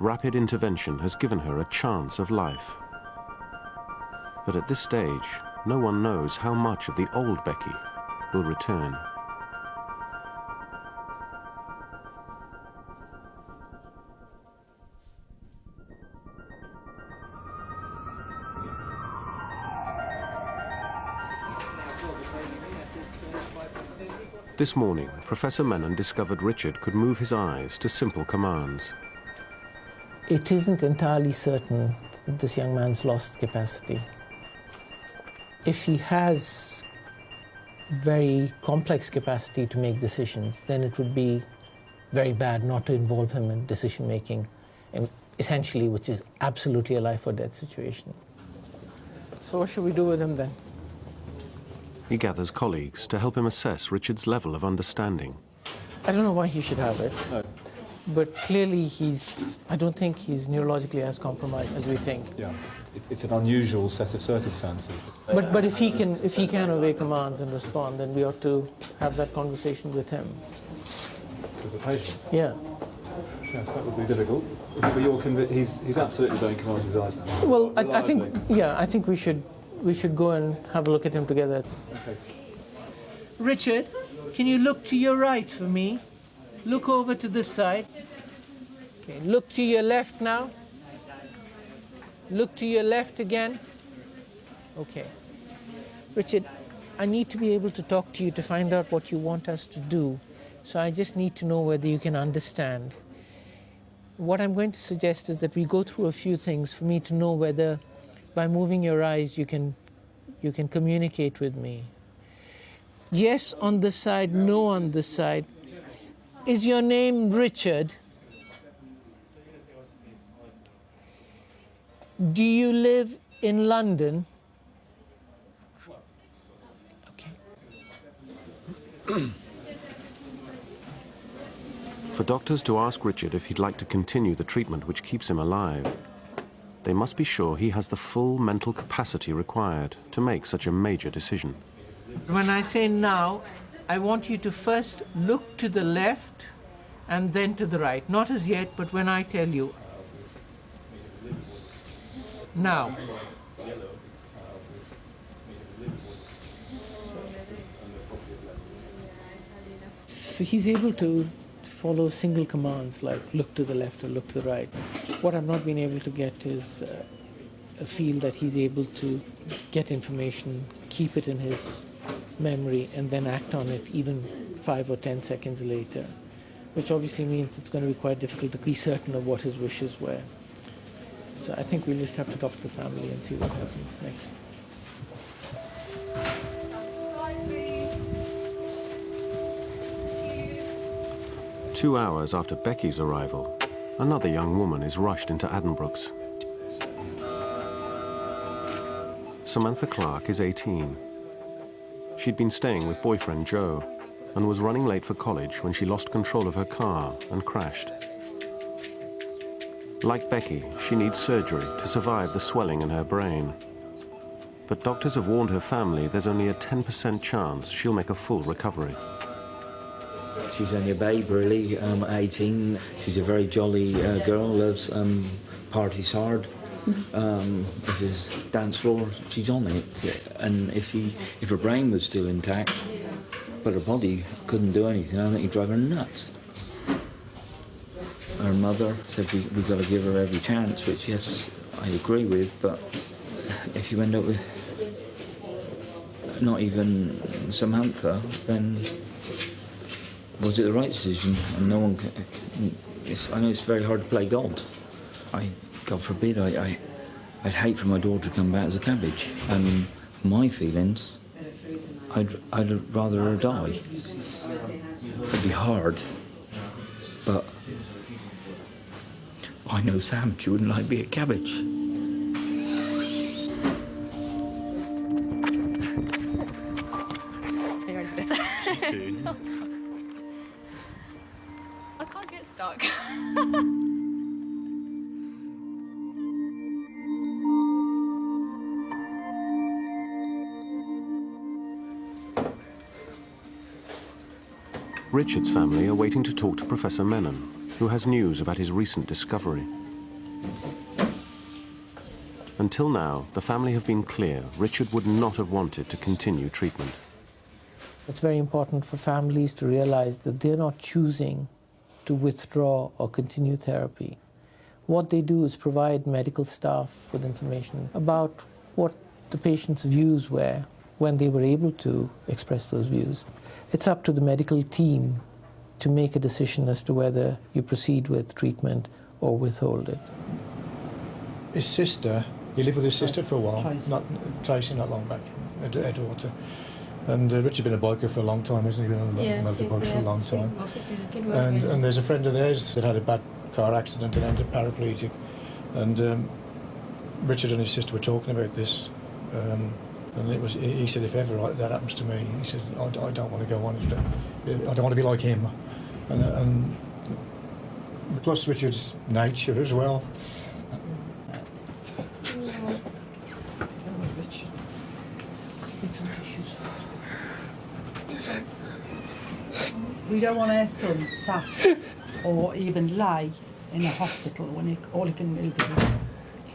rapid intervention has given her a chance of life. But at this stage, no one knows how much of the old Becky will return. This morning, Professor Menon discovered Richard could move his eyes to simple commands. It isn't entirely certain that this young man's lost capacity. If he has very complex capacity to make decisions, then it would be very bad not to involve him in decision-making, and essentially, which is absolutely a life or death situation. So what should we do with him then? He gathers colleagues to help him assess Richard's level of understanding. I don't know why he should have it, No. but clearly I don't think he's neurologically as compromised as we think. Yeah, it's an unusual set of circumstances. But if he can obey commands and respond, then we ought to have that conversation with him. With the patient? Yeah. Yes, that would be difficult. But you're convinced he's absolutely obeying commands with his eyes now. Well, I think we should go and have a look at him together. Okay. Richard, can you look to your right for me? Look over to this side. Okay, look to your left now. Look to your left again. Okay. Richard, I need to be able to talk to you to find out what you want us to do. So I just need to know whether you can understand. What I'm going to suggest is that we go through a few things for me to know whether by moving your eyes you can communicate with me. Yes on this side, no on this side. Is your name Richard? Do you live in London? Okay. For doctors to ask Richard if he'd like to continue the treatment which keeps him alive, they must be sure he has the full mental capacity required to make such a major decision. When I say now, I want you to first look to the left and then to the right. Not as yet, but when I tell you. Now. So he's able to follow single commands like look to the left or look to the right. What I've not been able to get is a feel that he's able to get information, keep it in his memory, and then act on it even 5 or 10 seconds later, which obviously means it's going to be quite difficult to be certain of what his wishes were. So I think we'll just have to talk to the family and see what happens next. Two hours after Becky's arrival, another young woman is rushed into Addenbrooke's. Samantha Clark is 18. She'd been staying with boyfriend Joe and was running late for college when she lost control of her car and crashed. Like Becky, she needs surgery to survive the swelling in her brain. But doctors have warned her family there's only a 10% chance she'll make a full recovery. She's only a babe, really, 18. She's a very jolly girl, loves parties hard. If there's dance floor, she's on it. And if her brain was still intact, but her body couldn't do anything, I think it'd drive her nuts. Her mother said we've got to give her every chance, which, yes, I agree with, but if you end up with not even Samantha, then was it the right decision? And no one can, I know it's very hard to play God. God forbid, I'd hate for my daughter to come back as a cabbage. And my feelings, I'd rather her die. It'd be hard, but I know Sam, she wouldn't like to be a cabbage. I can't get stuck. Richard's family are waiting to talk to Professor Menon, who has news about his recent discovery. Until now, the family have been clear Richard would not have wanted to continue treatment. It's very important for families to realize that they're not choosing to withdraw or continue therapy. What they do is provide medical staff with information about what the patient's views were when they were able to express those views. It's up to the medical team to make a decision as to whether you proceed with treatment or withhold it. His sister, he lived with his sister for a while, Tracy, not long back, her daughter. And Richard's been a biker for a long time, hasn't he? Been on motorbikes for a long time. And there's a friend of theirs that had a bad car accident and ended up paraplegic. And Richard and his sister were talking about this. And he said, if ever that happens to me, he says, I don't want to go on. I don't want to be like him. And plus Richard's nature as well. We don't want our son sat or even lay in a hospital when all he can move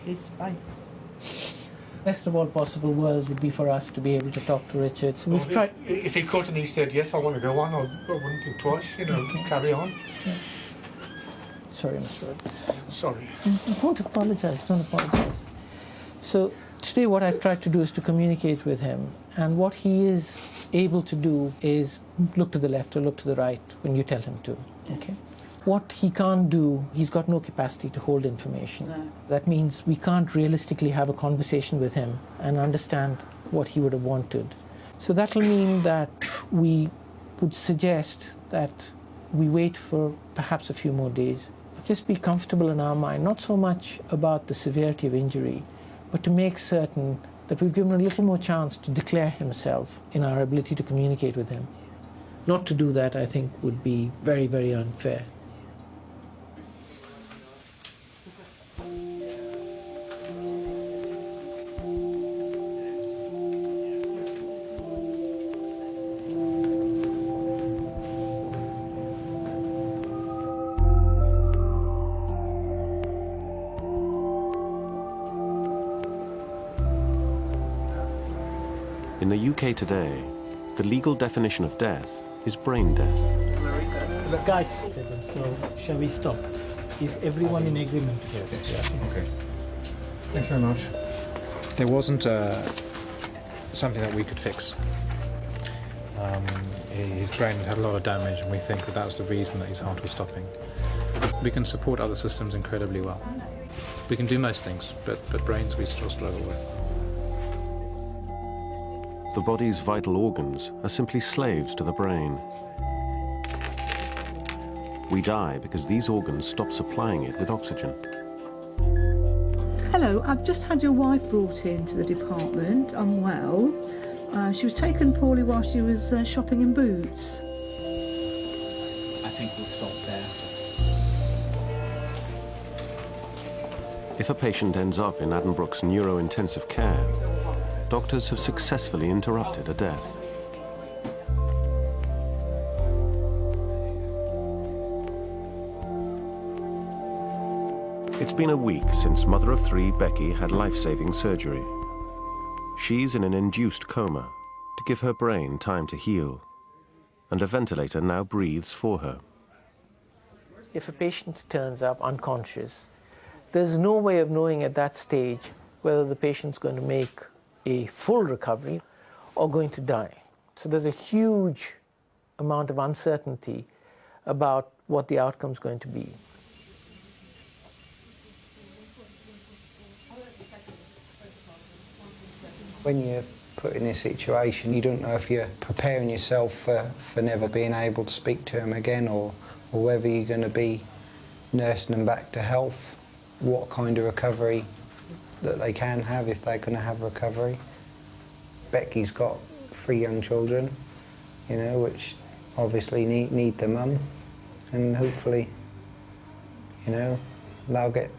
is space. Best of all possible worlds would be for us to be able to talk to Richard. So we've tried. If he could and he said, yes, I want to go on, I wouldn't think twice, carry on. Yeah. Sorry, Mr. Rhodes. Sorry. Don't apologise, don't apologise. So today what I've tried to do is to communicate with him, and what he is able to do is look to the left or look to the right when you tell him to, okay? What he can't do, he's got no capacity to hold information. No. That means we can't realistically have a conversation with him and understand what he would have wanted. So that'll mean that we would suggest that we wait for perhaps a few more days. Just be comfortable in our mind, not so much about the severity of injury, but to make certain that we've given him a little more chance to declare himself in our ability to communicate with him. Not to do that, I think, would be very, very unfair. In the UK today, the legal definition of death is brain death. Guys, so shall we stop? Is everyone in agreement? Yes. Yeah. Okay. Thank you very much. There wasn't something that we could fix. His brain had a lot of damage, and we think that was the reason that his heart was stopping. We can support other systems incredibly well. We can do most things, but brains we still struggle with. The body's vital organs are simply slaves to the brain. We die because these organs stop supplying it with oxygen. Hello, I've just had your wife brought into the department, unwell. She was taken poorly while she was shopping in Boots. I think we'll stop there. If a patient ends up in Addenbrook's neuro-intensive care, doctors have successfully interrupted a death. It's been a week since mother of three, Becky, had life-saving surgery. She's in an induced coma to give her brain time to heal, and a ventilator now breathes for her. If a patient turns up unconscious, there's no way of knowing at that stage whether the patient's going to make a full recovery or going to die. So there's a huge amount of uncertainty about what the outcome's going to be. When you're put in this situation, you don't know if you're preparing yourself for never being able to speak to him again, or whether you're going to be nursing them back to health, what kind of recovery that they can have, if they're going to have recovery. Becky's got 3 young children, which obviously need the mum, and hopefully, they'll get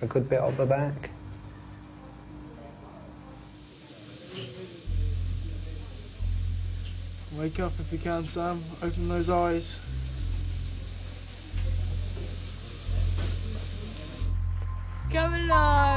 a good bit off the back. Wake up if you can, Sam. Open those eyes. Come along.